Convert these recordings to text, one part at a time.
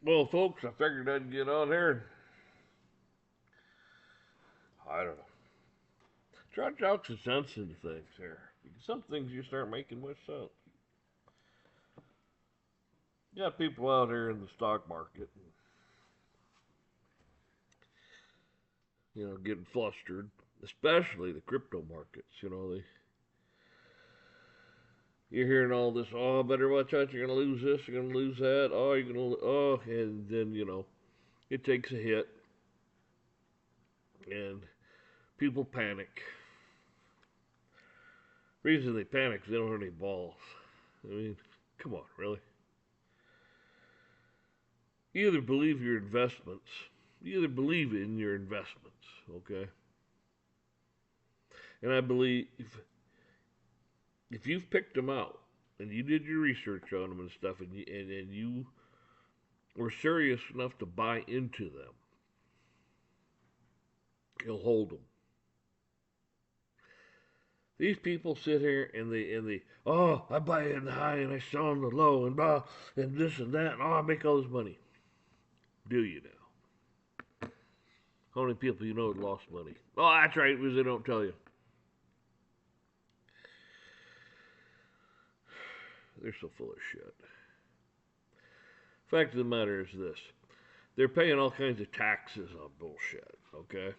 Well, folks, I figured I'd get on here and, I don't know, try to talk some sense into things here. Because some things you start making much sense. You got people out here in the stock market, getting flustered, especially the crypto markets. You're hearing all this, oh, better watch out, you're going to lose this, you're going to lose that, oh, you're going to, oh, and then, it takes a hit, and people panic. The reason they panic is they don't have any balls. I mean, come on, really? You either believe your investments, you either believe in your investments, okay? And I believe if you've picked them out and you did your research on them and stuff, and you were serious enough to buy into them, you'll hold them. These people sit here and they oh, I buy it in the high and I sell in the low and blah and this and that and oh, I make all this money. Do you now? How many people you know lost money? Oh, that's right, because they don't tell you. They're so full of shit. Fact of the matter is this: they're paying all kinds of taxes on bullshit. Okay,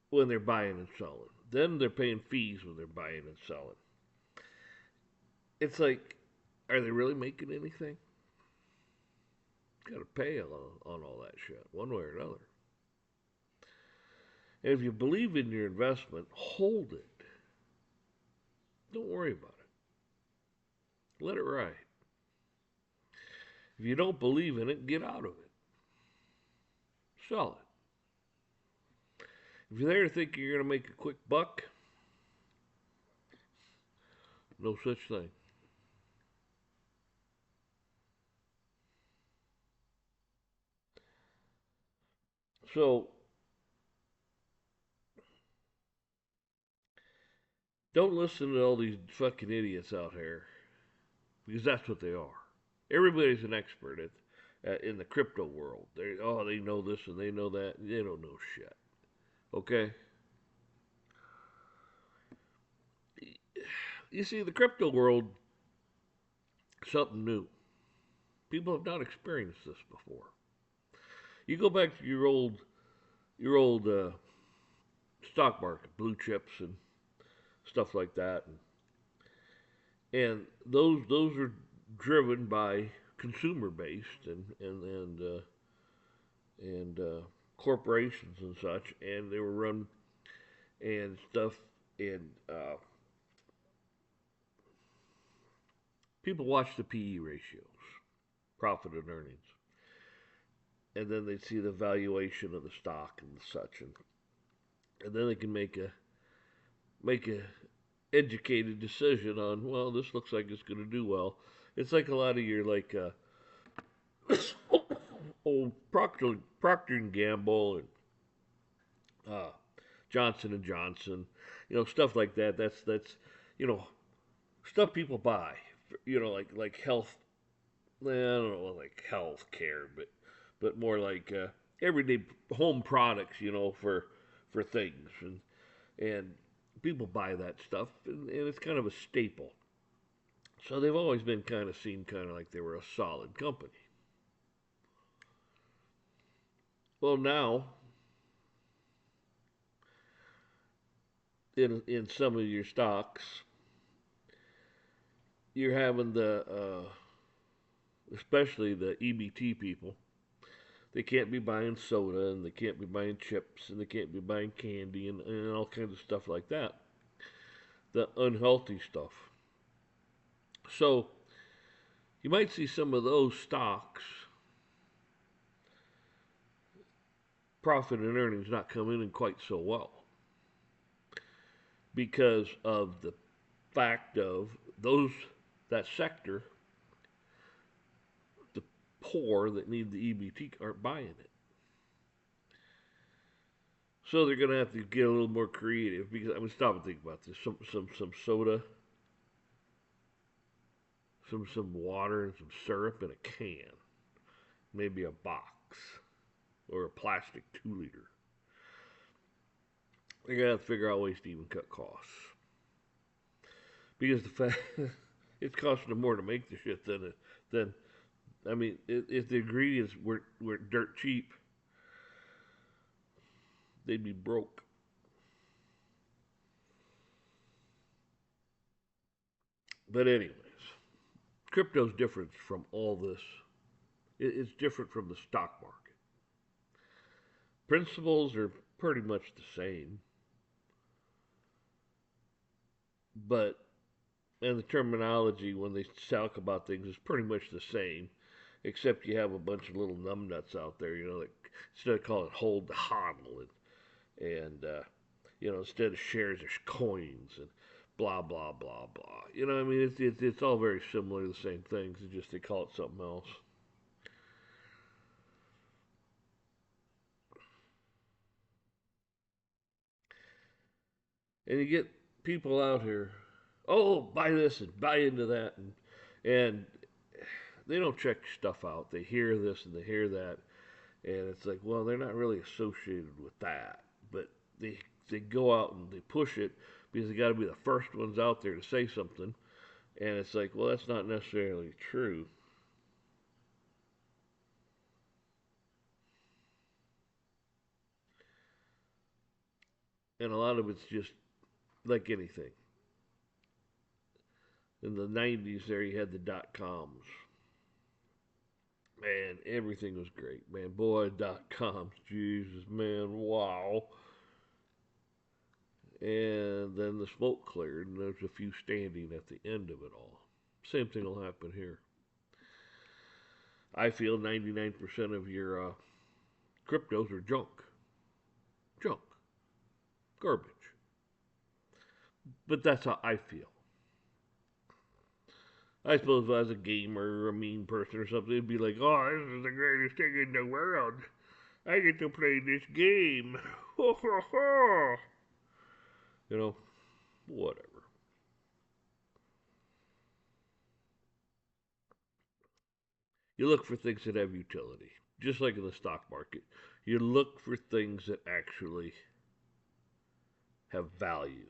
when they're buying and selling, then they're paying fees when they're buying and selling. It's like, are they really making anything? Got to pay on all that shit, one way or another. And if you believe in your investment, hold it. Don't worry about it. Let it ride. If you don't believe in it, get out of it. Sell it. If you're there thinking you're going to make a quick buck, no such thing. So don't listen to all these fucking idiots out here because that's what they are. Everybody's an expert in the crypto world. They know this and they know that. They don't know shit. Okay. You see, the crypto world is something new. People have not experienced this before. You go back to your old stock market, blue chips and stuff like that, and those are driven by consumer based and corporations and such, and they were run and stuff, and people watch the PE ratios, profit and earnings, and then they see the valuation of the stock and such, and then they can make a educated decision on, well, this looks like it's going to do well. It's like a lot of your like old Procter and Gamble and uh, Johnson and Johnson, stuff like that. That's you know stuff people buy. Like health. I don't know, like health care, but more like everyday home products. For things and people buy that stuff, and it's kind of a staple. So they've always been kind of seen kind of like they were a solid company. Well, now in some of your stocks, you're having especially the EBT people. They can't be buying soda and they can't be buying chips and they can't be buying candy and all kinds of stuff like that. The unhealthy stuff. So you might see some of those stocks profit and earnings not come in quite so well because of the fact of those that sector, the poor that need the EBT aren't buying it. So they're gonna have to get a little more creative because I mean stop and think about this. Some soda, some water and some syrup in a can, maybe a box or a plastic 2 liter. They gotta figure out ways to even cut costs because the fact it's costing them more to make the shit than I mean, if the ingredients were dirt cheap, they'd be broke. But anyways, crypto's different from all this. It's different from the stock market. Principles are pretty much the same, but and the terminology when they talk about things is pretty much the same, except you have a bunch of little numbnuts out there, like instead of calling it hold the hodl and instead of shares there's coins and blah blah blah blah. I mean it's all very similar to the same things. It's just they call it something else. And you get people out here, oh buy this and buy into that and they don't check stuff out. They hear this and they hear that, and it's like, well, they're not really associated with that, but they go out and they push it because they got to be the first ones out there to say something, and it's like, well, that's not necessarily true. And a lot of it's just like anything. In the '90s, there you had the dot coms. Man, everything was great. Man, boy, dot coms, Jesus, man, wow. And then the smoke cleared, and there's a few standing at the end of it all. Same thing will happen here. I feel 99% of your cryptos are junk, garbage. But that's how I feel. I suppose if I was a gamer or a mean person or something, it'd be like, oh, this is the greatest thing in the world. I get to play this game. Ho ho ho. You know, whatever. You look for things that have utility, just like in the stock market. You look for things that actually have value.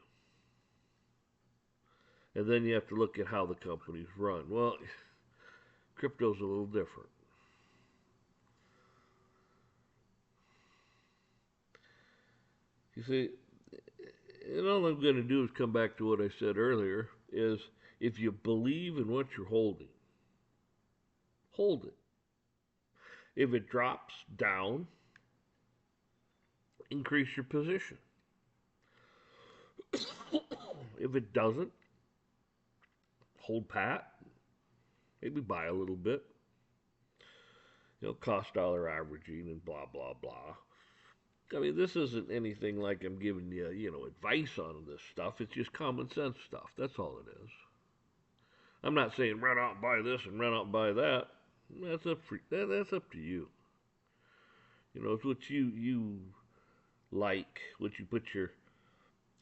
And then you have to look at how the companies run. Well, crypto's a little different. You see, and all I'm going to do is come back to what I said earlier is if you believe in what you're holding, hold it. If it drops down, increase your position. If it doesn't, hold pat, maybe buy a little bit. Cost dollar averaging and blah blah blah. I mean, this isn't anything like I'm giving you, advice on this stuff. It's just common sense stuff. That's all it is. I'm not saying run out and buy this and run out and buy that. That's up to you. It's what you like, what you put your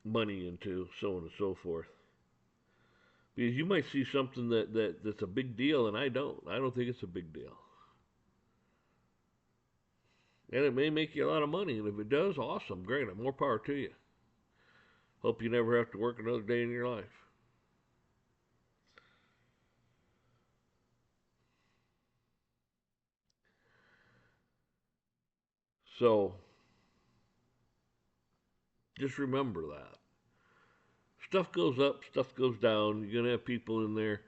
money into, so on and so forth. Because you might see something that's a big deal, and I don't. I don't think it's a big deal. And it may make you a lot of money, and if it does, awesome, great. More power to you. Hope you never have to work another day in your life. So just remember that. Stuff goes up, stuff goes down. You're going to have people in there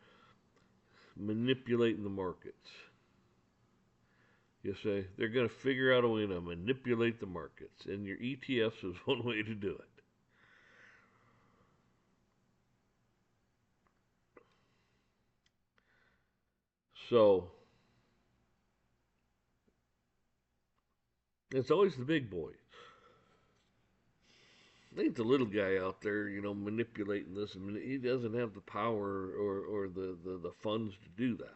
manipulating the markets. You say they're going to figure out a way to manipulate the markets, and your ETFs is one way to do it. So it's always the big boys. I think the little guy out there, manipulating this, he doesn't have the power or the funds to do that.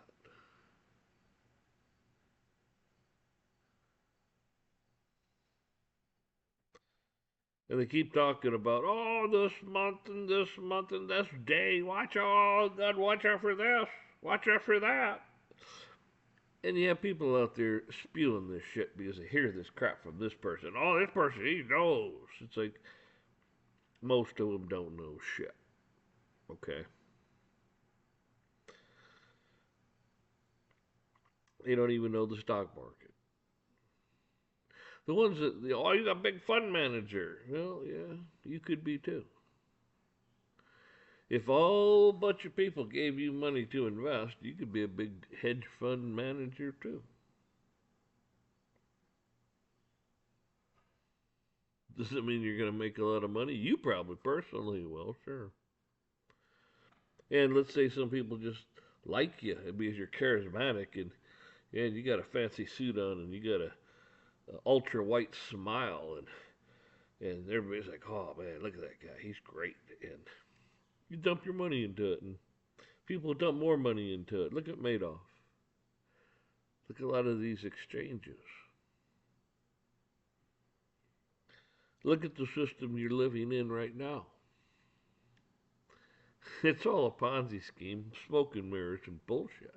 And they keep talking about, oh, this month and this month and this day. Watch out, oh, God, watch out for this. Watch out for that. And you have people out there spewing this shit because they hear this crap from this person. Oh, this person, he knows. It's like most of them don't know shit. Okay. They don't even know the stock market. The ones that, oh, you got a big fund manager. Well, yeah, you could be too. If a whole bunch of people gave you money to invest, you could be a big hedge fund manager too. Does it mean you're going to make a lot of money? You probably personally will, sure. And let's say some people just like you because you're charismatic and you got a fancy suit on and you got a ultra white smile and everybody's like, oh man, look at that guy, he's great. And you dump your money into it and people dump more money into it. Look at Madoff. Look at a lot of these exchanges. Look at the system you're living in right now. It's all a Ponzi scheme, smoke and mirrors, and bullshit.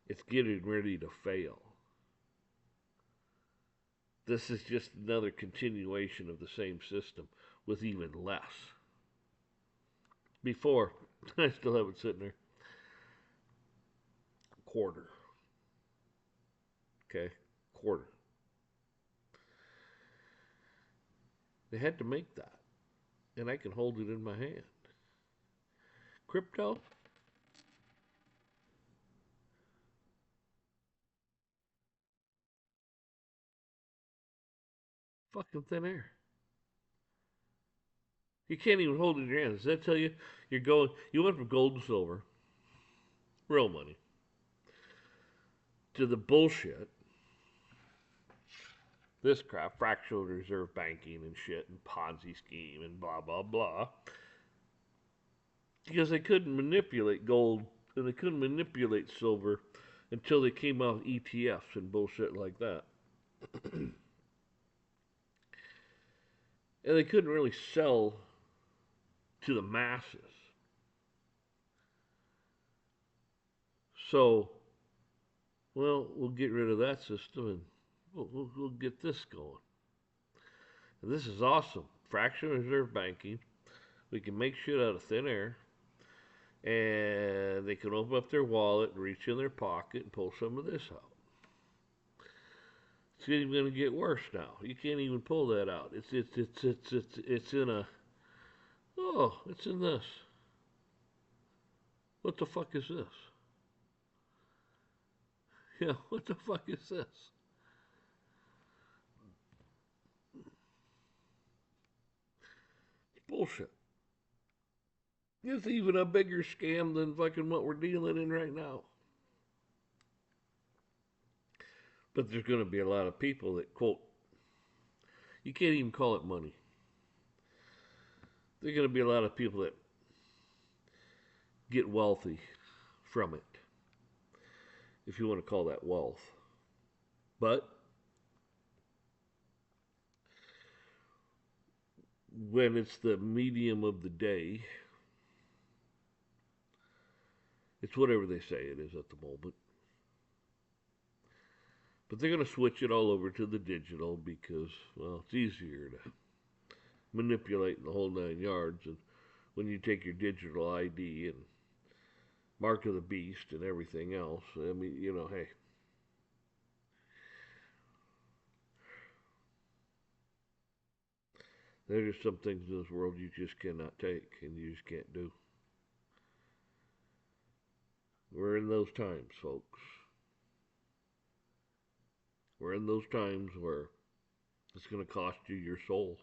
It's getting ready to fail. This is just another continuation of the same system with even less. Before, I still have it sitting there. Quarter. Okay? Quarter. They had to make that. And I can hold it in my hand. Crypto? Fucking thin air. You can't even hold it in your hands. Does that tell you you went from gold and silver, real money, to the bullshit, this crap, fractional reserve banking and shit, and Ponzi scheme and blah, blah, blah, because they couldn't manipulate gold and they couldn't manipulate silver until they came out with ETFs and bullshit like that. And they couldn't really sell to the masses. So, well, we'll get rid of that system and we'll get this going. And this is awesome. Fractional reserve banking. We can make shit out of thin air. And they can open up their wallet and reach in their pocket and pull some of this out. It's even going to get worse now. You can't even pull that out. It's in a, oh, it's in this. What the fuck is this? Yeah, what the fuck is this? Bullshit. It's even a bigger scam than fucking what we're dealing in right now. But there's going to be a lot of people that quote, you can't even call it money. There's going to be a lot of people that get wealthy from it, if you want to call that wealth. But when it's the medium of the day, it's whatever they say it is at the moment. But they're going to switch it all over to the digital because, well, it's easier to manipulate in the whole 9 yards. And when you take your digital ID and mark of the beast and everything else, I mean, hey. There's just some things in this world you just cannot take and you just can't do. We're in those times, folks. We're in those times where it's going to cost you your soul.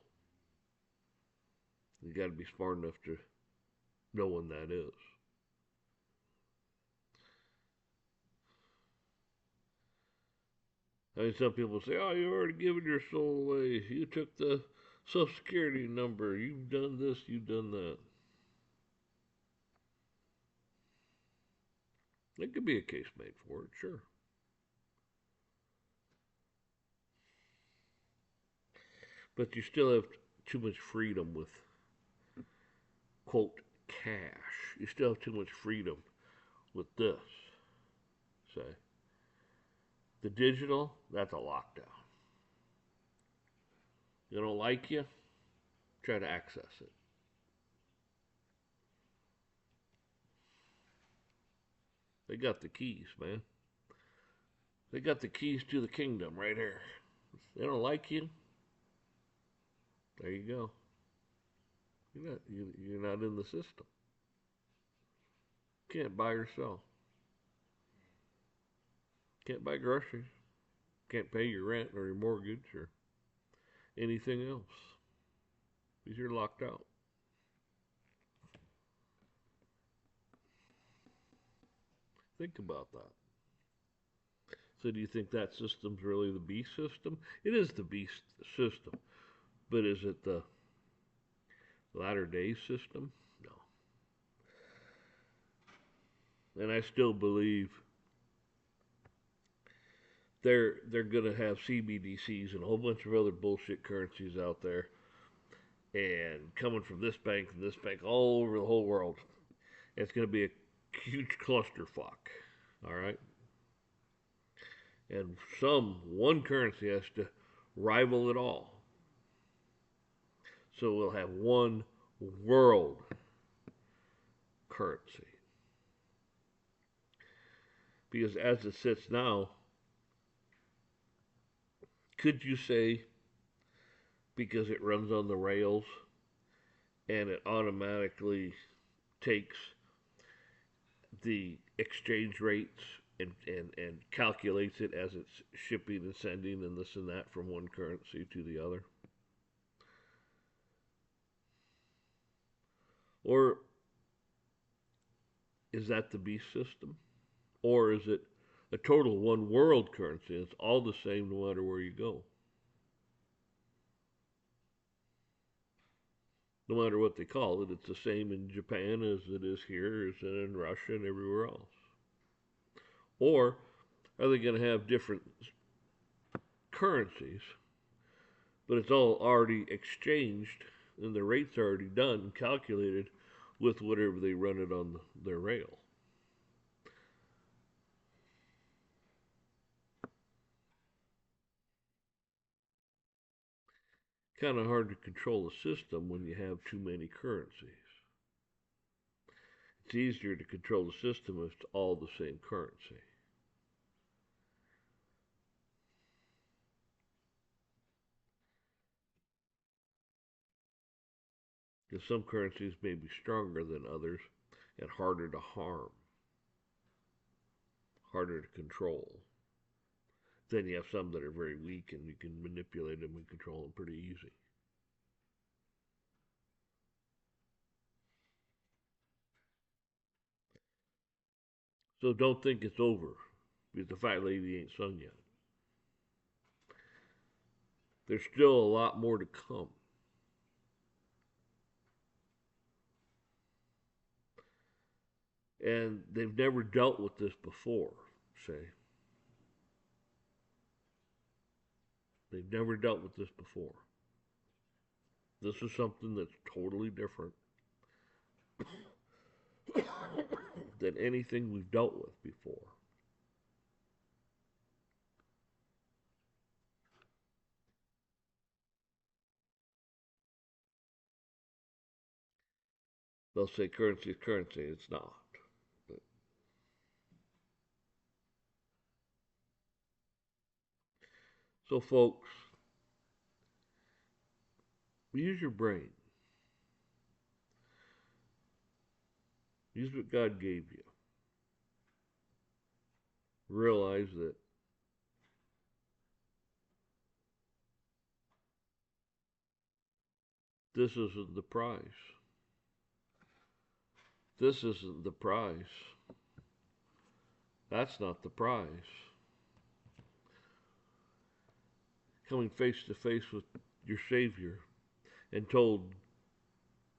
You got to be smart enough to know when that is. I mean, some people say, "Oh, you already given your soul away. You took the Social Security number. You've done this. You've done that." There could be a case made for it, sure. But you still have too much freedom with, quote, cash. You still have too much freedom with this. Say the digital, that's a lockdown. You don't like you, try to access it. They got the keys, man. They got the keys to the kingdom right here. They don't like you. There you go. You're not in the system. Can't buy or sell. Can't buy groceries. Can't pay your rent or your mortgage or anything else because you're locked out. Think about that. So, do you think that system's really the beast system? It is the beast system, but is it the latter day system? No. And I still believe they're gonna have CBDCs and a whole bunch of other bullshit currencies out there, and coming from this bank and this bank all over the whole world. It's gonna be a huge clusterfuck. All right, and one currency has to rival it all. So we'll have one world currency. Because as it sits now, could you say because it runs on the rails and it automatically takes the exchange rates and calculates it as it's shipping and sending and this and that from one currency to the other? Or is that the beast system? Or is it a total one world currency? It's all the same no matter where you go. No matter what they call it, it's the same in Japan as it is here, as in Russia and everywhere else. Or are they going to have different currencies, but it's all already exchanged and the rates are already done and calculated with whatever they run it on their rail? Kind of hard to control a system when you have too many currencies. It's easier to control the system if it's all the same currency. Because some currencies may be stronger than others and harder to harm, harder to control. Then you have some that are very weak and you can manipulate them and control them pretty easy. So don't think it's over because the fat lady ain't sung yet. There's still a lot more to come. And they've never dealt with this before, say. They've never dealt with this before. This is something that's totally different than anything we've dealt with before. They'll say currency is currency. It's not. But, so, folks, use your brain. Use what God gave you. Realize that this isn't the price. This isn't the price. That's not the price. Coming face to face with your Savior and told,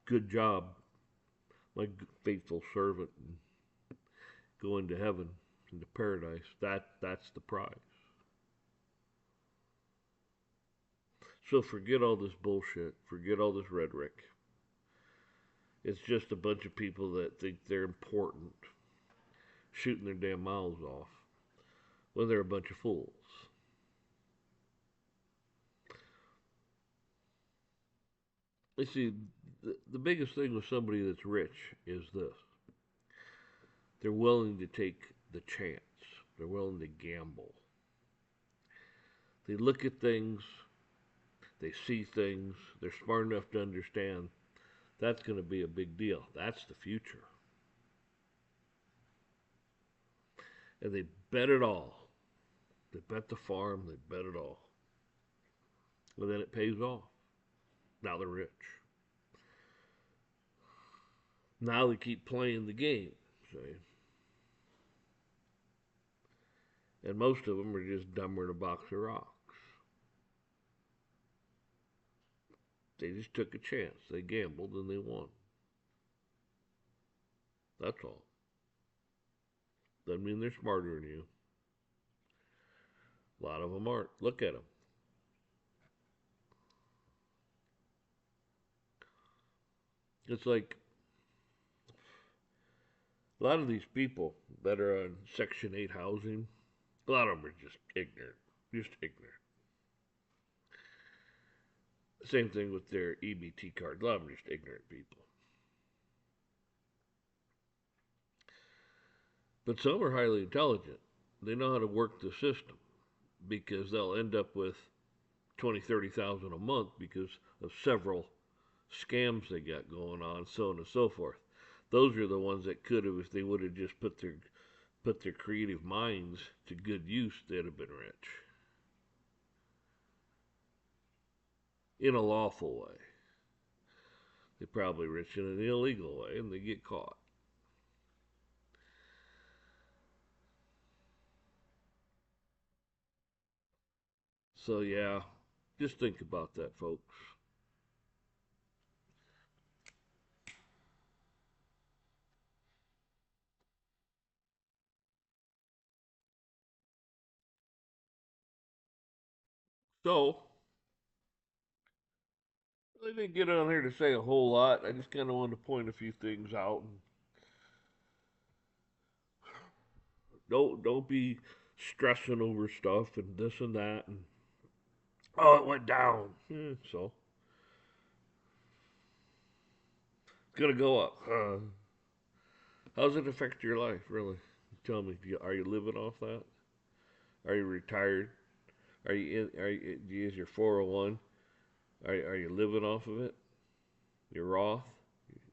good job, my faithful servant, and go into heaven, into paradise. That's the prize. So forget all this bullshit. Forget all this rhetoric. It's just a bunch of people that think they're important, shooting their damn mouths off when they're a bunch of fools. You see, the biggest thing with somebody that's rich is this: they're willing to take the chance. They're willing to gamble. They look at things, they see things, they're smart enough to understand that's going to be a big deal. That's the future. And they bet it all. They bet the farm, they bet it all. And then it pays off. Now they're rich. Now they keep playing the game, see? And most of them are just dumber than a box of rocks. They just took a chance. They gambled and they won. That's all. Doesn't mean they're smarter than you. A lot of them aren't. Look at them. It's like a lot of these people that are on Section 8 housing, a lot of them are just ignorant. Just ignorant. Same thing with their EBT cards. A lot of them are just ignorant people. But some are highly intelligent. They know how to work the system because they'll end up with 20, 30,000 a month because of several scams they got going on, so on and so forth. Those are the ones that could have, if they would have just put their creative minds to good use, they'd have been rich in a lawful way. They're probably rich in an illegal way, and they get caught. So yeah, just think about that, folks. So I didn't get on here to say a whole lot. I just kind of wanted to point a few things out. And don't be stressing over stuff and this and that. And oh, it went down. So it's gonna go up. How does it affect your life, really? Tell me. Are you living off that? Are you retired? Are you in? Do you use your 401? Are you living off of it? Your Roth,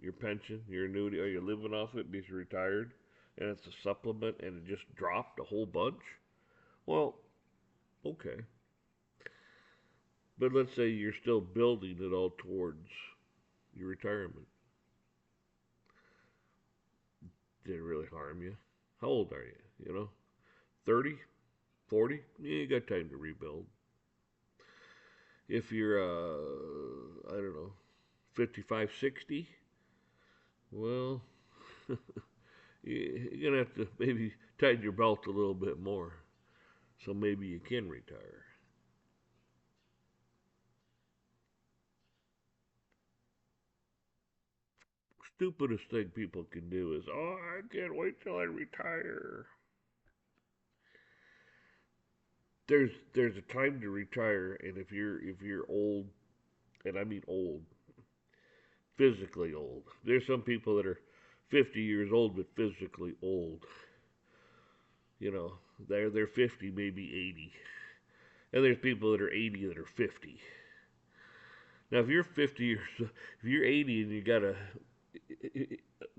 your pension, your annuity. Are you living off it because you're retired? And it's a supplement, and it just dropped a whole bunch. Well, okay. But let's say you're still building it all towards your retirement. Did it really harm you? How old are you? 30, 40? Yeah, you got time to rebuild. If you're, I don't know, 55, 60, well, you're going to have to maybe tighten your belt a little bit more. So maybe you can retire. Stupidest thing people can do is, oh, I can't wait till I retire. There's a time to retire, and if you're old, and I mean old, physically old. There's some people that are 50 years old but physically old. They're 50, maybe 80, and there's people that are 80 that are 50. Now, if you're 50 years, if you're 80 and you got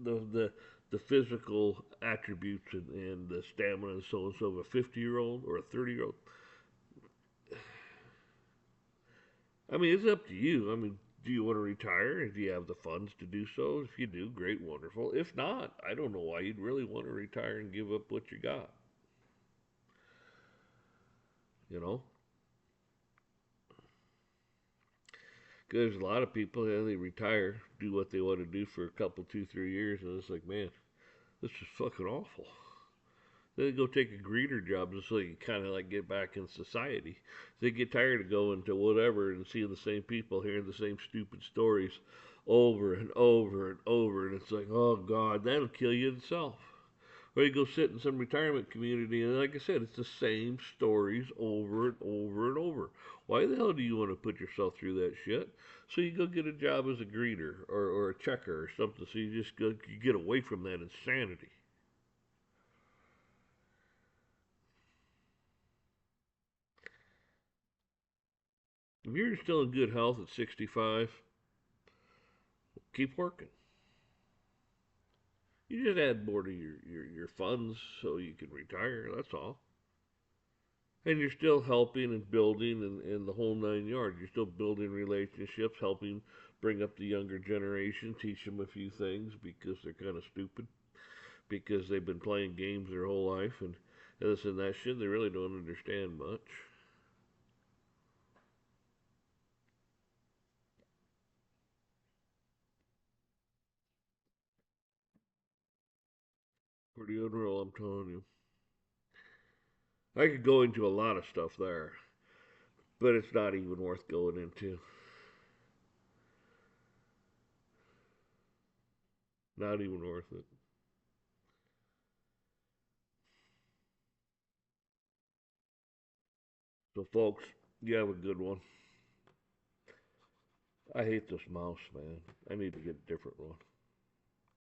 the physical attributes and the stamina and so and so of a 50-year-old or a 30-year-old, I mean, it's up to you. I mean, do you want to retire? Do you have the funds to do so? If you do, great, wonderful. If not, I don't know why you'd really want to retire and give up what you got. You know, because a lot of people, they retire, do what they want to do for a couple, 2, 3 years, and it's like, man, this is fucking awful. Then they go take a greeter job just so you kind of like get back in society. They get tired of going to whatever and seeing the same people, hearing the same stupid stories over and over and over, and it's like, oh God, that'll kill you itself. Or you go sit in some retirement community, and like I said, it's the same stories over and over and over. Why the hell do you want to put yourself through that shit? So you go get a job as a greeter or a checker or something. So you just go, you get away from that insanity. If you're still in good health at 65, keep working. You just add more to your funds so you can retire. That's all. And you're still helping and building and the whole 9 yards. You're still building relationships, helping bring up the younger generation, teach them a few things because they're kind of stupid because they've been playing games their whole life and this and that shit. They really don't understand much. Pretty unreal, I'm telling you. I could go into a lot of stuff there, but it's not even worth going into. Not even worth it. So, folks, you have a good one. I hate this mouse, man. I need to get a different one.